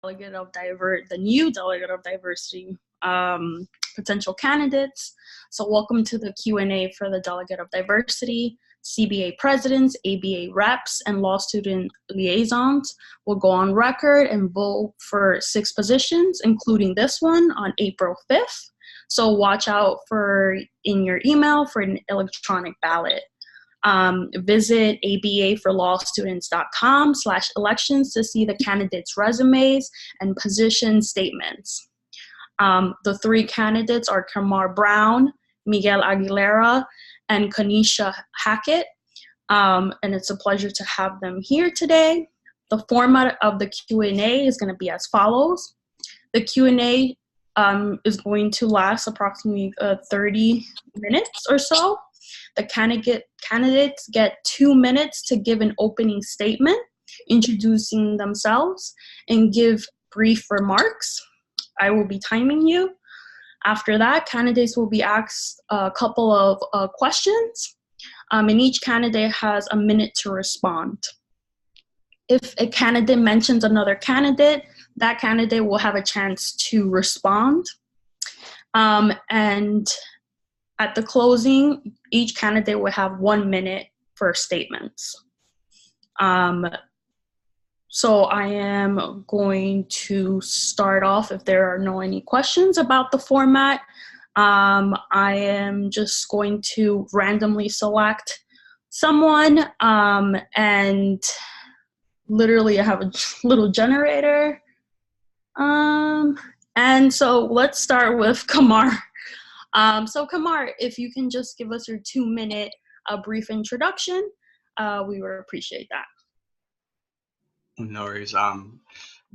the new delegate of diversity potential candidates. So welcome to the Q&A for the delegate of diversity. CBA presidents, ABA reps, and law student liaisons will go on record and vote for 6 positions, including this one on April 5th. So watch out in your email for an electronic ballot. Visit abaforlawstudents.com/elections to see the candidates' resumes and position statements. The 3 candidates are Kemar Brown, Miguel Aguilera, and Conisha Hackett. And it's a pleasure to have them here today. The format of the Q&A is going to be as follows. The Q&A is going to last approximately 30 minutes or so. The candidates get 2 minutes to give an opening statement, introducing themselves, and give brief remarks. I will be timing you. After that, candidates will be asked a couple of questions, and each candidate has a minute to respond. If a candidate mentions another candidate, that candidate will have a chance to respond. And at the closing, each candidate will have 1 minute for statements. So I am going to start off if there are any questions about the format. I am just going to randomly select someone, and literally I have a little generator. And so let's start with Kemar. So Kemar, if you can just give us your 2-minute brief introduction, we would appreciate that. No worries.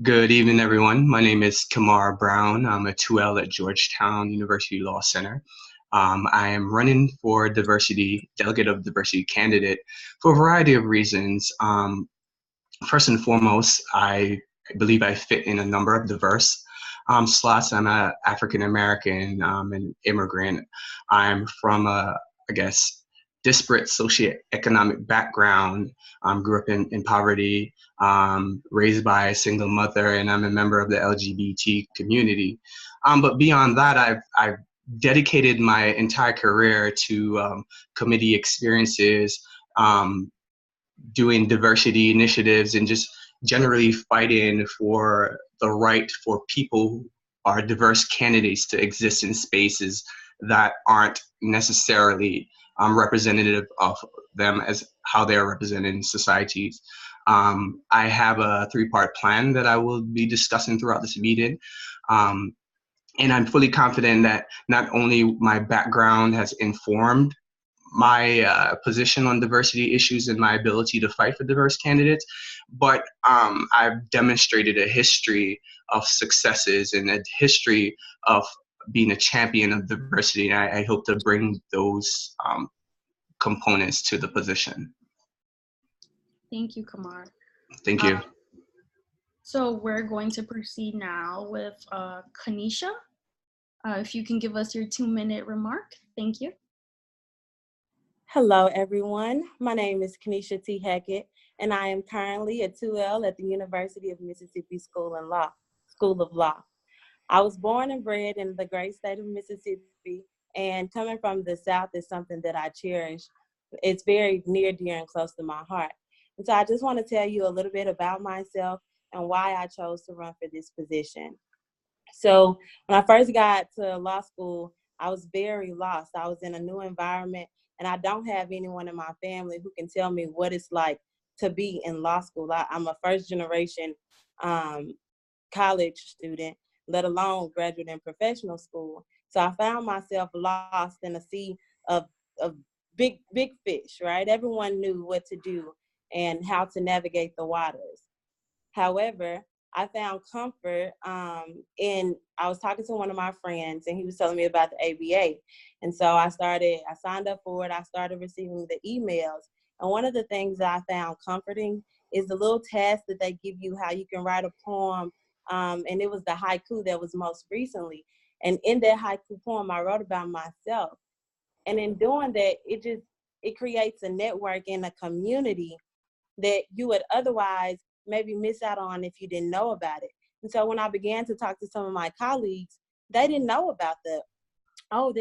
Good evening, everyone. My name is Kemar Brown. I'm a 2L at Georgetown University Law Center. I am running for delegate of diversity candidate for a variety of reasons. First and foremost, I believe I fit in a number of diverse slots. I'm an African-American, an immigrant. I'm from disparate socioeconomic background. Grew up in poverty, raised by a single mother, and I'm a member of the LGBT community. But beyond that, I've dedicated my entire career to committee experiences, doing diversity initiatives, and just generally fighting for the right for people who are diverse candidates to exist in spaces that aren't necessarily representative of them as how they're represented in societies. I have a 3-part plan that I will be discussing throughout this meeting. And I'm fully confident that not only my background has informed my position on diversity issues and my ability to fight for diverse candidates, but I've demonstrated a history of successes and a history of being a champion of diversity. And I hope to bring those components to the position. Thank you, Kemar. Thank you. So we're going to proceed now with Conisha. If you can give us your 2-minute remark. Thank you. Hello, everyone. My name is Conisha T. Hackett, and I am currently a 2L at the University of Mississippi School of Law. I was born and bred in the great state of Mississippi, and coming from the South is something that I cherish. It's very near, dear, and close to my heart. And so I just want to tell you a little bit about myself and why I chose to run for this position. So when I first got to law school, I was very lost. I was in a new environment, and I don't have anyone in my family who can tell me what it's like to be in law school. I'm a first-generation college student, let alone graduate and professional school. So I found myself lost in a sea of big fish, right? Everyone knew what to do and how to navigate the waters. However, I found comfort I was talking to one of my friends, and he was telling me about the ABA. And so I signed up for it. I started receiving the emails. And one of the things that I found comforting is the little task that they give you, how you can write a poem. And it was the haiku that was most recently. And in that haiku poem, I wrote about myself. And in doing that, it creates a network and a community that you would otherwise maybe miss out on if you didn't know about it. And so when I began to talk to some of my colleagues, they didn't know about there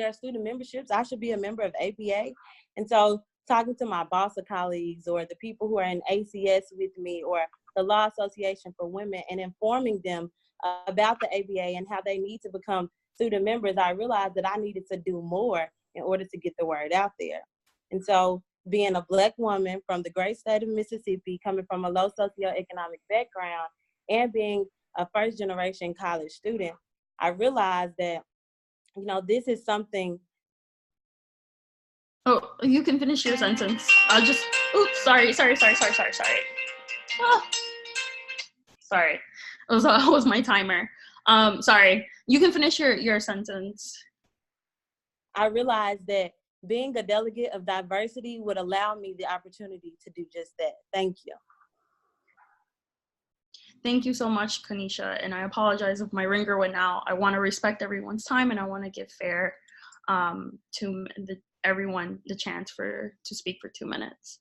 are student memberships. I should be a member of ABA. And so talking to my BASA colleagues or the people who are in ACS with me or the Law Association for Women and informing them about the ABA and how they need to become student members, I realized that I needed to do more in order to get the word out there. And so being a Black woman from the great state of Mississippi, coming from a low socioeconomic background, and being a first-generation college student, I realized that, this is something. Oh, you can finish your sentence. I'll just, oops, sorry. Oh, sorry, that was my timer. Sorry, you can finish your sentence. I realized that being a delegate of diversity would allow me the opportunity to do just that. Thank you. Thank you so much, Conisha, and I apologize if my ringer went out. I want to respect everyone's time, and I want to give fair to everyone the chance to speak for 2 minutes.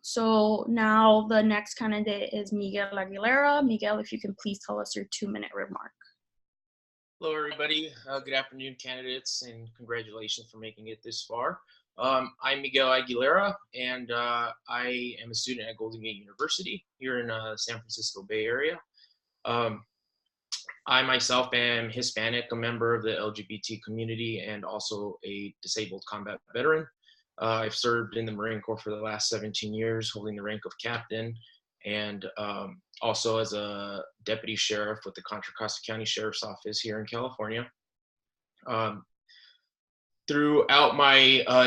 So now the next candidate is Miguel Aguilera. Miguel, if you can please tell us your 2-minute remark. Hello, everybody. Good afternoon, candidates, and congratulations for making it this far. I'm Miguel Aguilera, and I am a student at Golden Gate University here in San Francisco Bay Area. I myself am Hispanic, a member of the LGBT community, and also a disabled combat veteran. I've served in the Marine Corps for the last 17 years, holding the rank of captain, and also as a deputy sheriff with the Contra Costa County Sheriff's Office here in California. Throughout my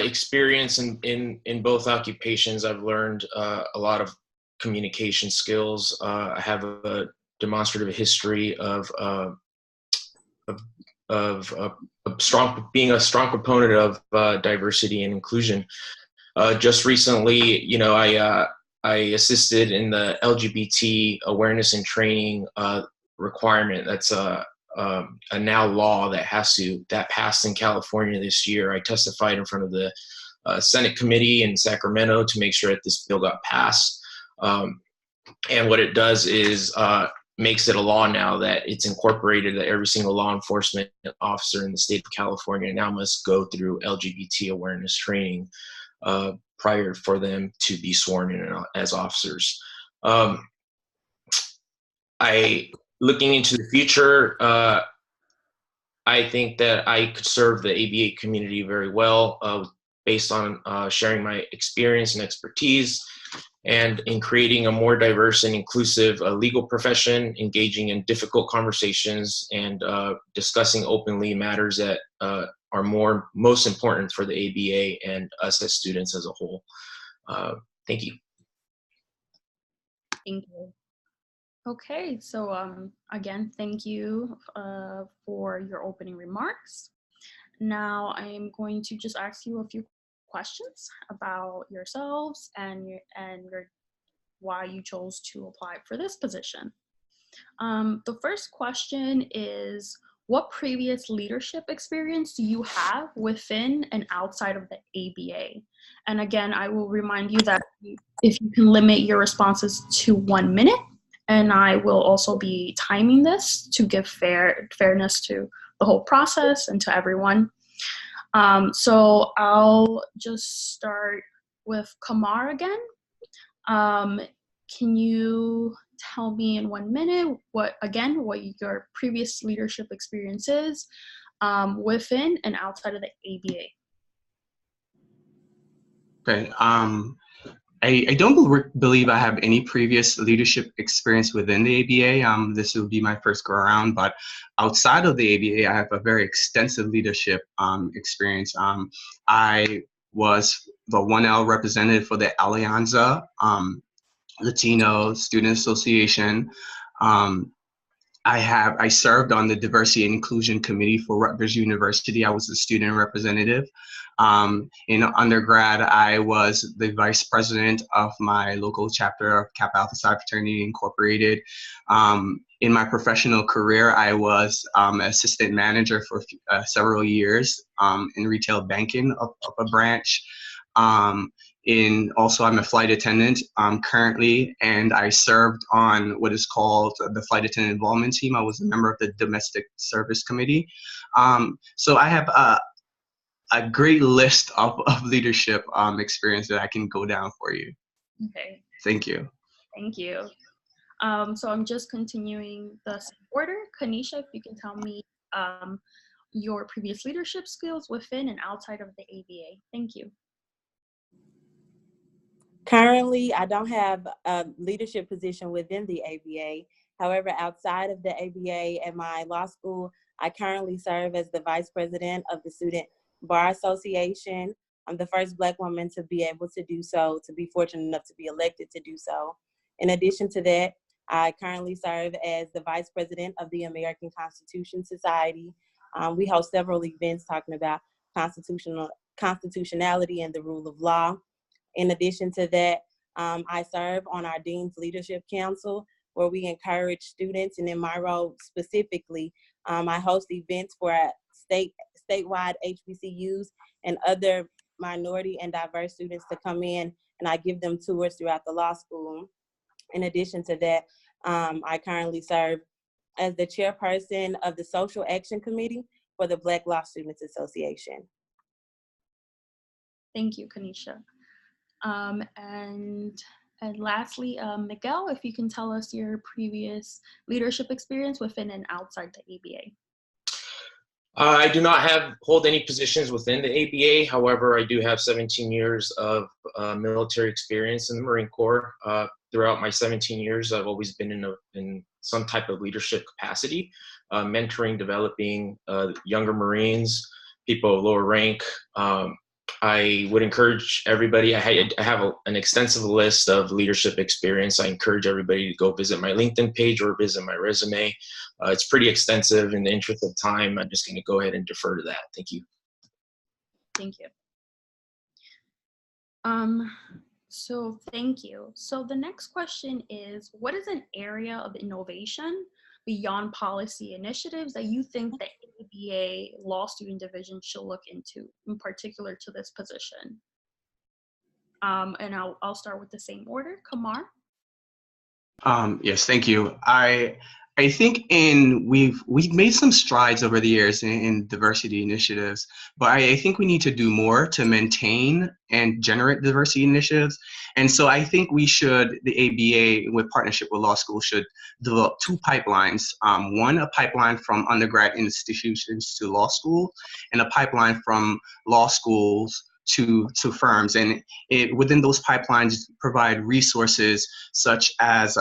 experience in both occupations, I've learned a lot of communication skills. I have a demonstrative history of being a strong proponent of diversity and inclusion. Just recently, I assisted in the LGBT awareness and training requirement. That's a now law that passed in California this year. I testified in front of the Senate committee in Sacramento to make sure that this bill got passed. And what it does is makes it a law now that it's incorporated that every single law enforcement officer in the state of California now must go through LGBT awareness training prior for them to be sworn in as officers. Looking into the future, I think that I could serve the ABA community very well based on sharing my experience and expertise, and in creating a more diverse and inclusive legal profession, engaging in difficult conversations, and discussing openly matters that are most important for the ABA and us as students as a whole. Thank you. Thank you. Okay, so again, thank you for your opening remarks. Now I'm going to just ask you a few questions about yourselves and why you chose to apply for this position. The first question is, what previous leadership experience do you have within and outside of the ABA? And again, I will remind you that if you can limit your responses to 1 minute, and I will also be timing this to give fairness to the whole process and to everyone. So I'll just start with Kemar again. Can you tell me in 1 minute what your previous leadership experience is within and outside of the ABA? Okay. I don't believe I have any previous leadership experience within the ABA. This will be my first go around, but outside of the ABA, I have a very extensive leadership experience. I was the 1L representative for the Alianza Latino Student Association. I served on the Diversity and Inclusion Committee for Rutgers University. I was the student representative. In undergrad, I was the vice president of my local chapter of Kappa Alpha Psi Fraternity Incorporated. In my professional career, I was assistant manager for several years in retail banking of a branch. I'm a flight attendant currently, and I served on what is called the Flight Attendant Involvement Team. I was a member of the Domestic Service Committee. So I have a great list of leadership experience that I can go down for you. Okay. Thank you. Thank you. So I'm just continuing the same order. Conisha, if you can tell me your previous leadership skills within and outside of the ABA. Thank you. Currently, I don't have a leadership position within the ABA. However, outside of the ABA at my law school, I currently serve as the vice president of the Student Bar Association. I'm the first Black woman to be able to do so, to be fortunate enough to be elected to do so. In addition to that, I currently serve as the vice president of the American Constitution Society. We host several events talking about constitutionality and the rule of law. In addition to that, I serve on our Dean's Leadership Council, where we encourage students, and in my role specifically, I host events for statewide HBCUs and other minority and diverse students to come in, and I give them tours throughout the law school. In addition to that, I currently serve as the chairperson of the Social Action Committee for the Black Law Students Association. Thank you, Conisha. And lastly, Miguel, if you can tell us your previous leadership experience within and outside the ABA. I do not hold any positions within the ABA. However, I do have 17 years of military experience in the Marine Corps. Throughout my 17 years, I've always been in some type of leadership capacity, mentoring, developing younger Marines, people of lower rank. I would encourage everybody, I have an extensive list of leadership experience. I encourage everybody to go visit my LinkedIn page or visit my resume. It's pretty extensive. In the interest of time, I'm just going to go ahead and defer to that. Thank you. Thank you. So thank you. So the next question is, what is an area of innovation beyond policy initiatives that you think the ABA Law Student Division should look into, in particular to this position? And I'll start with the same order. Kemar? Yes, thank you. I think we've made some strides over the years in diversity initiatives, but I think we need to do more to maintain and generate diversity initiatives. And so I think the ABA, with partnership with law school, should develop two pipelines. One, a pipeline from undergrad institutions to law school, and a pipeline from law schools to firms. And within those pipelines, provide resources such as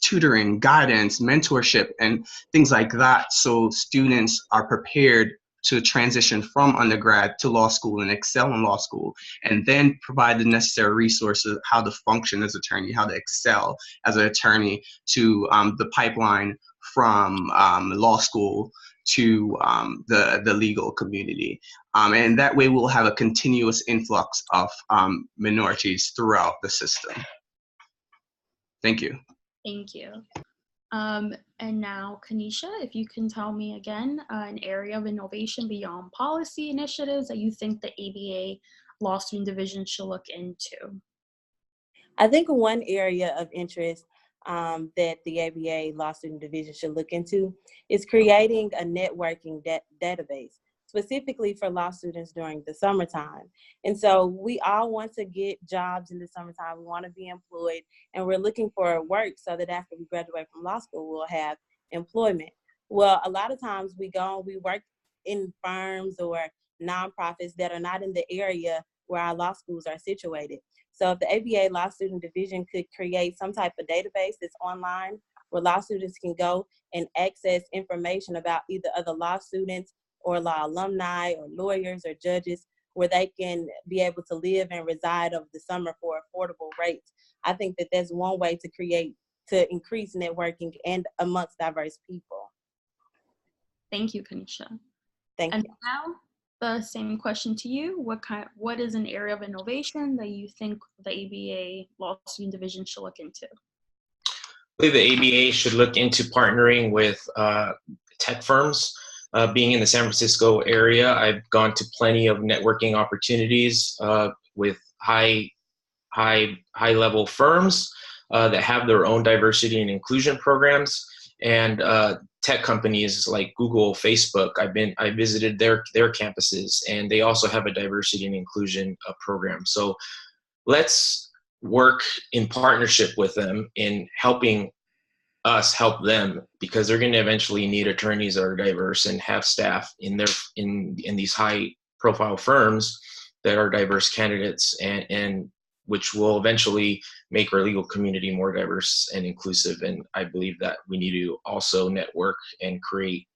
tutoring, guidance, mentorship, and things like that, so students are prepared to transition from undergrad to law school and excel in law school, and then provide the necessary resources, how to function as an attorney, how to excel as an attorney, to the pipeline from law school to the legal community. And that way we'll have a continuous influx of minorities throughout the system. Thank you. Thank you. And now, Conisha, if you can tell me again an area of innovation beyond policy initiatives that you think the ABA Law Student Division should look into. I think one area of interest that the ABA Law Student Division should look into is creating a networking database, specifically for law students during the summertime. And so we all want to get jobs in the summertime. We want to be employed, and we're looking for work so that after we graduate from law school, we'll have employment. Well, a lot of times we work in firms or nonprofits that are not in the area where our law schools are situated. So if the ABA Law Student Division could create some type of database that's online where law students can go and access information about either other law students or law alumni or lawyers or judges, where they can be able to live and reside over the summer for affordable rates. I think that that's one way to increase networking and amongst diverse people. Thank you, Conisha. Thank you. And now, the same question to you. What is an area of innovation that you think the ABA Law Student Division should look into? I believe the ABA should look into partnering with tech firms. Being in the San Francisco area, I've gone to plenty of networking opportunities with high level firms that have their own diversity and inclusion programs, and tech companies like Google, Facebook. I visited their campuses, and they also have a diversity and inclusion program. So let's work in partnership with them in helping us help them, because they're going to eventually need attorneys that are diverse and have staff in these high profile firms that are diverse candidates, and which will eventually make our legal community more diverse and inclusive. And I believe that we need to also network and create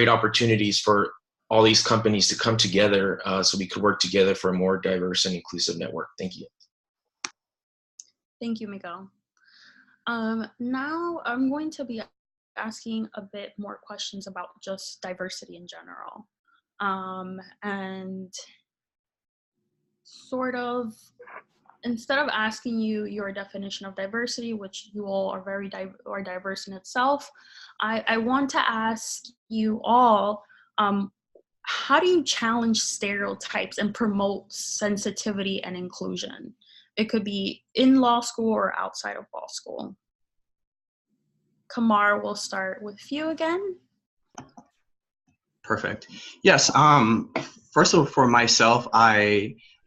opportunities for all these companies to come together so we could work together for a more diverse and inclusive network. Thank you. Thank you, Miguel. Now I'm going to be asking a bit more questions about just diversity in general. And sort of, instead of asking you your definition of diversity, which you all are very diverse in itself, I want to ask you all, how do you challenge stereotypes and promote sensitivity and inclusion? It could be in law school or outside of law school. Kemar, we'll start with you again. Perfect. Yes. First of all, for myself,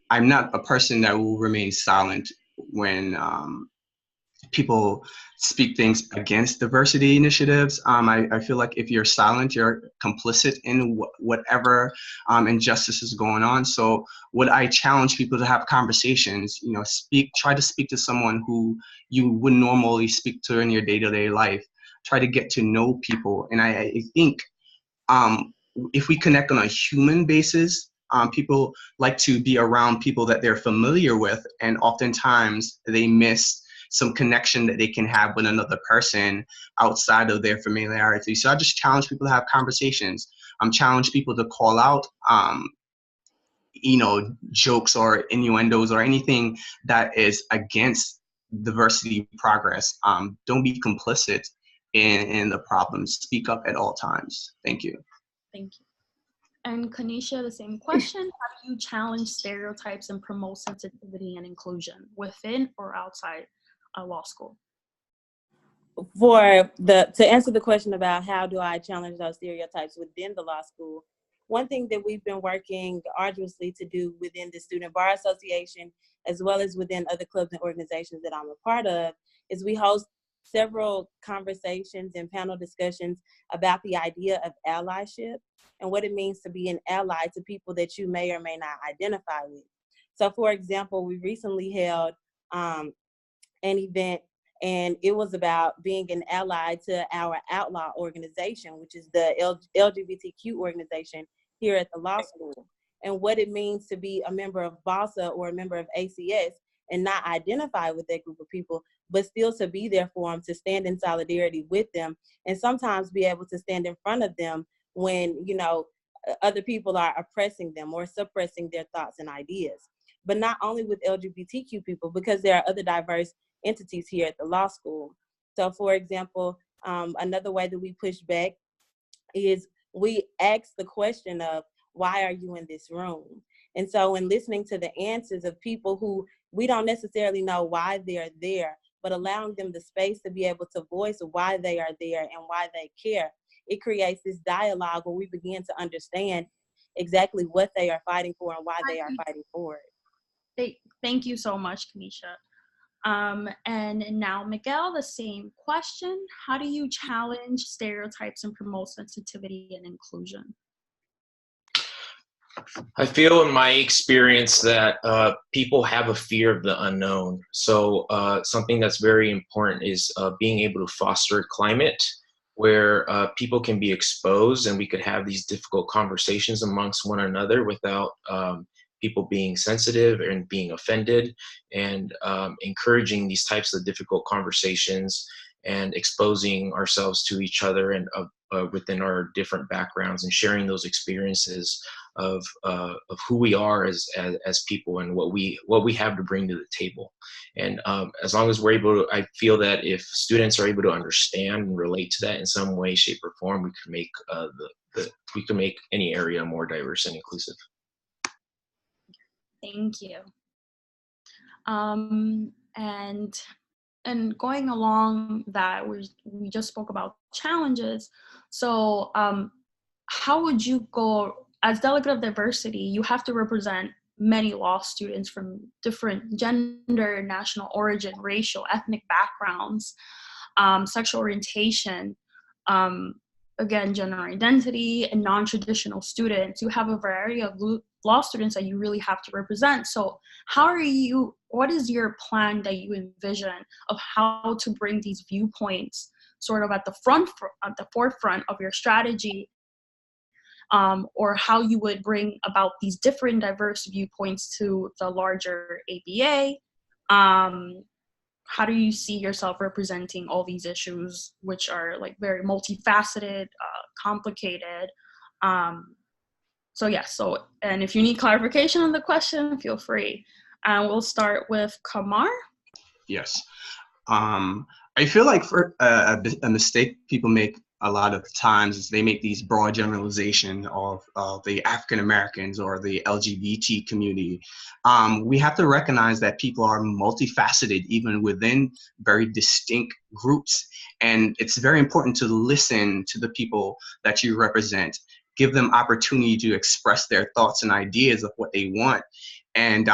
I'm not a person that will remain silent when people speak things against diversity initiatives. I feel like if you're silent, you're complicit in whatever injustice is going on. So would I challenge people to have conversations, try to speak to someone who you wouldn't normally speak to in your day-to-day life. Try to get to know people. And I think if we connect on a human basis, people like to be around people that they're familiar with, and oftentimes they miss some connection that they can have with another person outside of their familiarity. So I just challenge people to have conversations. Challenge people to call out, jokes or innuendos or anything that is against diversity progress. Don't be complicit in the problems. Speak up at all times. Thank you. Thank you. And Conisha, the same question. How do you challenge stereotypes and promote sensitivity and inclusion within or outside law school? To answer the question about how do I challenge those stereotypes within the law school, one thing that we've been working arduously to do within the Student Bar Association, as well as within other clubs and organizations that I'm a part of, is we host several conversations and panel discussions about the idea of allyship and what it means to be an ally to people that you may or may not identify with. So for example, we recently held an event, and it was about being an ally to our outlaw organization, which is the LGBTQ organization here at the law school, and what it means to be a member of BASA or a member of ACS and not identify with that group of people, but still to be there for them, to stand in solidarity with them, and sometimes be able to stand in front of them when, other people are oppressing them or suppressing their thoughts and ideas. But not only with LGBTQ people, because there are other diverse entities here at the law school. So for example, another way that we push back is we ask the question of, why are you in this room? And so in listening to the answers of people who we don't necessarily know why they're there, but allowing them the space to be able to voice why they are there and why they care, it creates this dialogue where we begin to understand exactly what they are fighting for and why they are fighting for it. Thank you so much, Conisha. And now, Miguel, the same question. How do you challenge stereotypes and promote sensitivity and inclusion? I feel in my experience that people have a fear of the unknown. So something that's very important is being able to foster a climate where people can be exposed and we could have these difficult conversations amongst one another without people being sensitive and being offended, and encouraging these types of difficult conversations and exposing ourselves to each other and within our different backgrounds, and sharing those experiences of who we are as people and what we have to bring to the table. And as long as we're able to, I feel that if students are able to understand and relate to that in some way, shape, or form, we can make we can make any area more diverse and inclusive. Thank you. Um, and and going along that, we just spoke about challenges. So how would you go as delegate of diversity? You have to represent many law students from different gender, national origin, racial, ethnic backgrounds, sexual orientation, um, again, gender identity, and non-traditional students. You have a variety of law students that you really have to represent. So what is your plan that you envision of how to bring these viewpoints sort of at the forefront of your strategy, or how you would bring about these different diverse viewpoints to the larger ABA? How do you see yourself representing all these issues, which are like very multifaceted, complicated? And if you need clarification on the question, feel free. We'll start with Kemar. Yes. I feel like for a mistake people make a lot of times is they make these broad generalizations of the African Americans or the LGBT community. We have to recognize that people are multifaceted, even within very distinct groups. And it's very important to listen to the people that you represent, give them opportunity to express their thoughts and ideas of what they want, and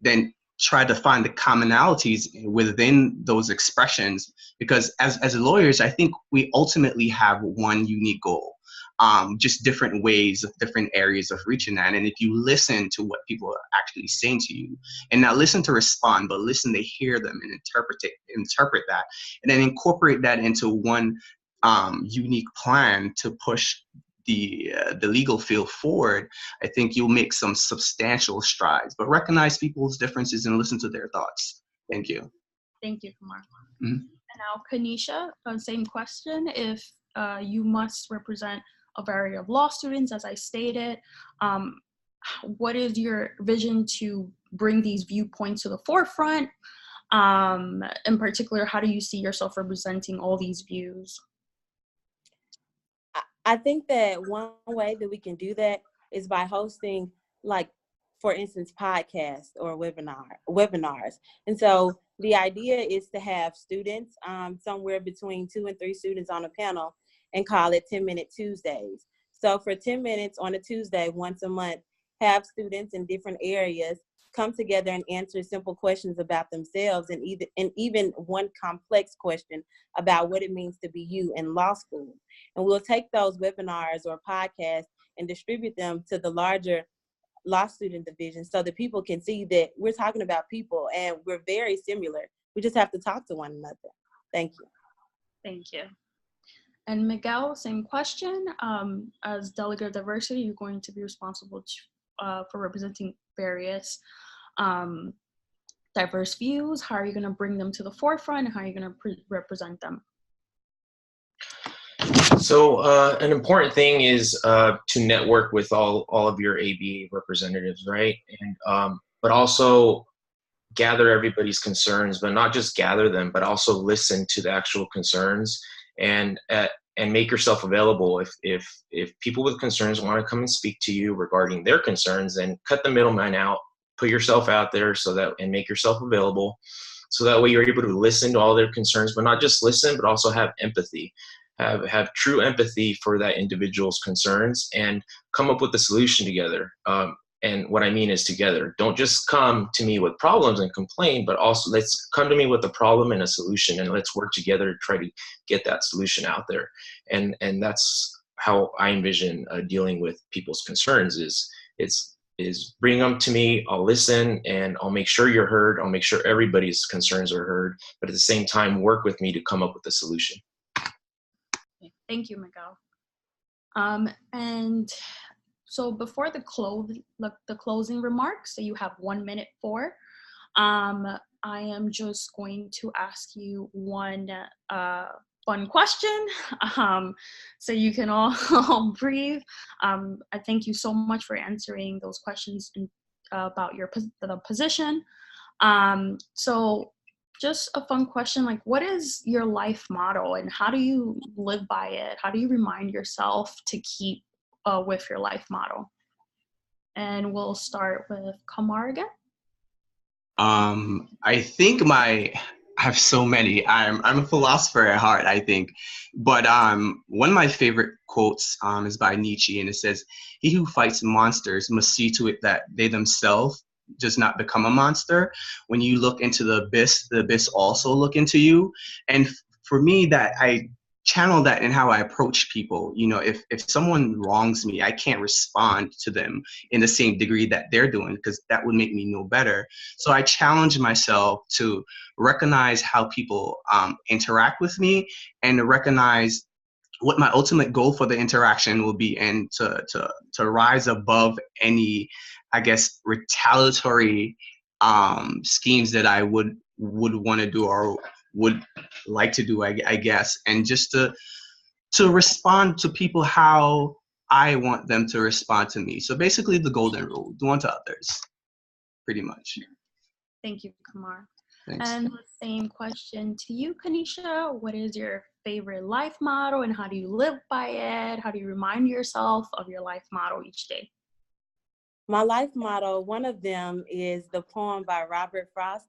then try to find the commonalities within those expressions, because as lawyers, I think we ultimately have one unique goal, just different ways of different areas of reaching that. And if you listen to what people are actually saying to you, and not listen to respond, but listen to hear them and interpret that, and then incorporate that into one unique plan to push the legal field forward, I think you'll make some substantial strides. But recognize people's differences and listen to their thoughts. Thank you. Thank you, Kemar. Mm-hmm. And now, Conisha, same question. If you must represent a variety of law students, as I stated, what is your vision to bring these viewpoints to the forefront? In particular, how do you see yourself representing all these views? I think that one way that we can do that is by hosting, like, for instance, podcasts or webinars. And so the idea is to have students, somewhere between 2 and 3 students on a panel, and call it 10-minute Tuesdays. So for 10 minutes on a Tuesday, once a month, have students in different areas come together and answer simple questions about themselves, and even one complex question about what it means to be you in law school. And we'll take those webinars or podcasts and distribute them to the larger law student division so that people can see that we're talking about people and we're very similar. We just have to talk to one another. Thank you. Thank you. And Miguel, same question. As Delegate of Diversity, you're going to be responsible for representing various diverse views. How are you going to bring them to the forefront, and how are you going to represent them? So an important thing is to network with all of your ABA representatives, right? And but also gather everybody's concerns, but not just gather them, but also listen to the actual concerns, and make yourself available. If people with concerns want to come and speak to you regarding their concerns, then cut the middleman out, put yourself out there and make yourself available, so that way you're able to listen to all their concerns, but not just listen, but also have empathy. Have true empathy for that individual's concerns and come up with a solution together. And what I mean is together. Don't just come to me with problems and complain, but also let's come to me with a problem and a solution, and let's work together to try to get that solution out there. And that's how I envision dealing with people's concerns is bring them to me, I'll listen, and I'll make sure you're heard. I'll make sure everybody's concerns are heard, but at the same time, work with me to come up with a solution. Thank you, Miguel. And so before the closing remarks that you have 1 minute for, I am just going to ask you one fun question, so you can all breathe. I thank you so much for answering those questions about the position. So just a fun question, like, what is your life motto and how do you live by it? How do you remind yourself to keep with your life motto? And we'll start with Kemar again. I think I have so many. I'm a philosopher at heart, I think. But one of my favorite quotes is by Nietzsche, and it says, "He who fights monsters must see to it that they themselves does not become a monster. When you look into the abyss also look into you." And for me, that I channel that in how I approach people. You know, if someone wrongs me, I can't respond to them in the same degree that they're doing, because that would make me know better. So I challenge myself to recognize how people interact with me, and to recognize what my ultimate goal for the interaction will be, and to rise above any, I guess, retaliatory schemes that I would want to do or would like to do, I guess, and just to respond to people how I want them to respond to me. So basically, the golden rule: do unto others, pretty much. Thank you, Kemar. Thanks. And the same question to you, Conisha. What is your favorite life motto, and how do you live by it? How do you remind yourself of your life motto each day? My life motto, one of them is the poem by Robert Frost,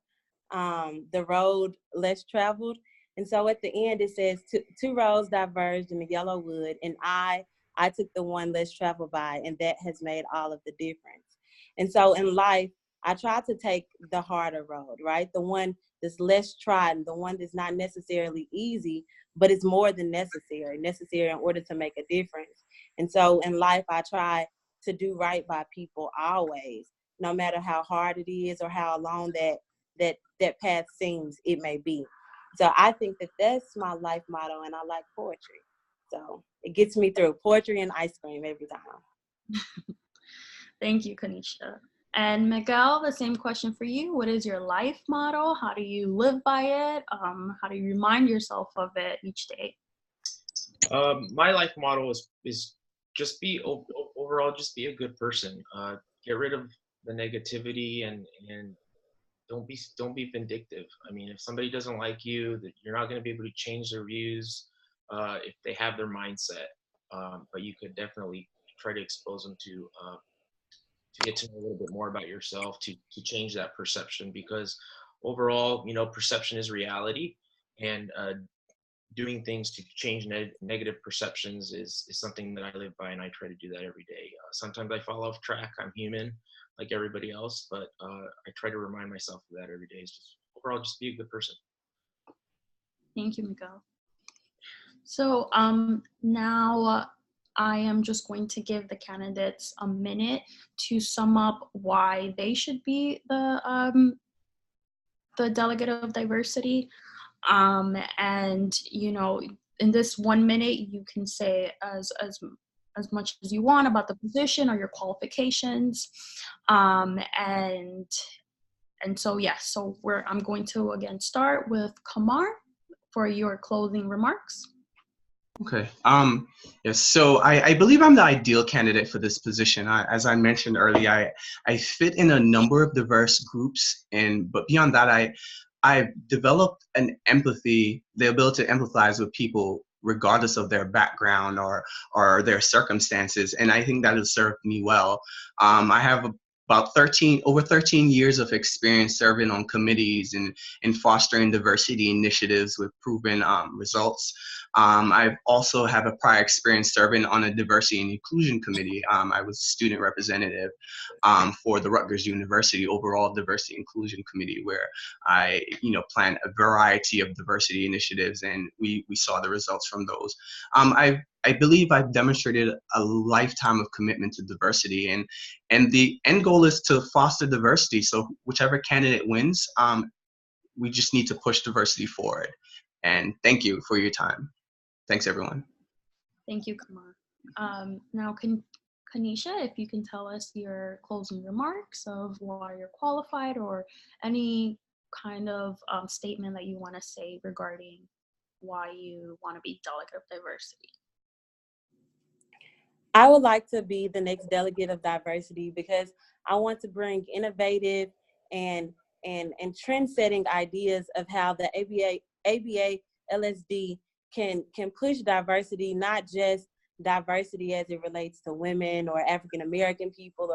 The Road Less Traveled. And so at the end, it says, two roads diverged in the yellow wood, and I took the one less traveled by, and that has made all of the difference. And so in life, I try to take the harder road, right? The one that's less trodden, the one that's not necessarily easy, but it's more than necessary in order to make a difference. And so in life, I try to do right by people always, no matter how hard it is or how long that path seems it may be. So I think that that's my life motto, and I like poetry. So it gets me through poetry and ice cream every time. Thank you, Conisha. And Miguel, the same question for you. What is your life motto? How do you live by it? How do you remind yourself of it each day? My life motto is just be overall, just be a good person. Get rid of the negativity, and don't be vindictive. I mean, if somebody doesn't like you, that you're not going to be able to change their views if they have their mindset. But you could definitely try to expose them to get to know a little bit more about yourself, to change that perception, because overall, you know, perception is reality, and doing things to change negative perceptions is something that I live by, and I try to do that every day. Sometimes I fall off track. I'm human like everybody else, but I try to remind myself of that every day. Is just overall, just be a good person. Thank you, Miguel. So now I am just going to give the candidates a minute to sum up why they should be the delegate of diversity. And you know, in this 1 minute, you can say as much as you want about the position or your qualifications. And so yes, so I'm going to again start with Kemar for your closing remarks. Okay. Yes. So I believe I'm the ideal candidate for this position. As I mentioned earlier, I fit in a number of diverse groups, but beyond that, I've developed an empathy, the ability to empathize with people regardless of their background or their circumstances, and I think that has served me well. I have about over 13 years of experience serving on committees and fostering diversity initiatives with proven results. I also have a prior experience serving on a diversity and inclusion committee. I was a student representative for the Rutgers University overall diversity inclusion committee, where I, planned a variety of diversity initiatives, and we saw the results from those. I believe I've demonstrated a lifetime of commitment to diversity, and the end goal is to foster diversity. So whichever candidate wins, we just need to push diversity forward. And thank you for your time. Thanks, everyone. Thank you, Kemar. Now, Conisha, if you can tell us your closing remarks of why you're qualified, or any kind of statement that you want to say regarding why you want to be delegate of diversity. I would like to be the next delegate of diversity because I want to bring innovative and trend-setting ideas of how the ABA LSD can push diversity, not just diversity as it relates to women or African American people,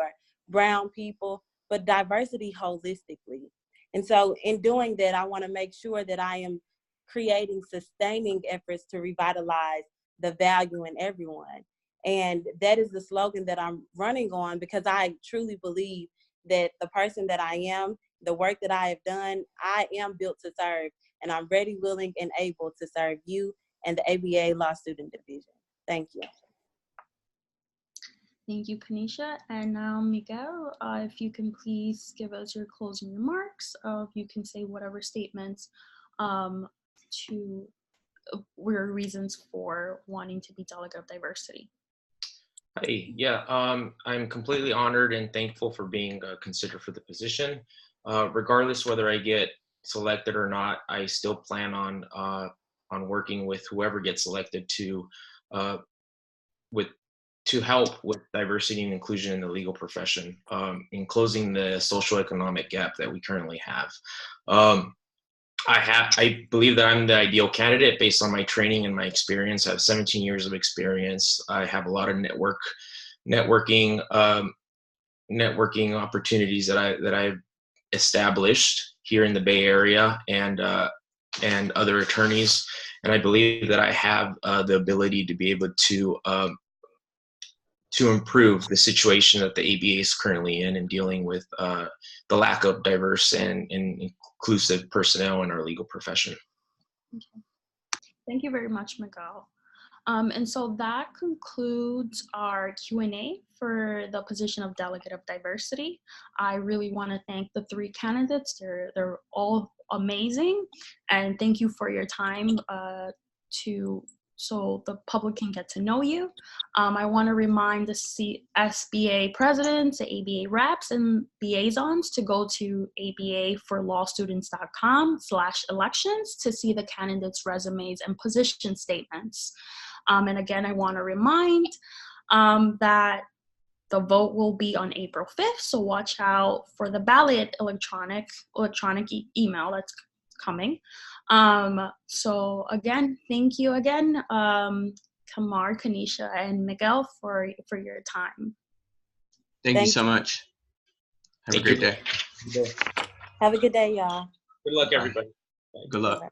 brown people, but diversity holistically. And so in doing that, I want to make sure that I am creating sustaining efforts to revitalize the value in everyone. And that is the slogan that I'm running on, because I truly believe that the person that I am, the work that I have done, I am built to serve, and I'm ready, willing, and able to serve you and the ABA Law Student Division. Thank you. Thank you, Conisha. And now, Miguel, if you can please give us your closing remarks. If you can say whatever statements were reasons for wanting to be Delegate of Diversity. Hey, yeah, I'm completely honored and thankful for being considered for the position. Regardless whether I get selected or not, I still plan on working with whoever gets selected to help with diversity and inclusion in the legal profession, in closing the socioeconomic gap that we currently have. I believe that I'm the ideal candidate based on my training and my experience. I have 17 years of experience. I have a lot of networking opportunities that I've established here in the Bay Area, and other attorneys. And I believe that I have the ability to be able to improve the situation that the ABA is currently in dealing with the lack of diverse and inclusive personnel in our legal profession. Okay. Thank you very much, Miguel. And so that concludes our Q&A for the position of Delegate of Diversity. I really want to thank the three candidates. They're all amazing, and thank you for your time so the public can get to know you. I want to remind the SBA presidents, the ABA reps, and liaisons to go to abaforlawstudents.com/elections to see the candidates' resumes and position statements. And again, I want to remind that the vote will be on April 5th, so watch out for the ballot electronic email that's coming. So again, thank you again, Kemar, Conisha, and Miguel for your time. Thank you so much. Have a great day. Have a good day, y'all. Good luck, everybody. Good luck.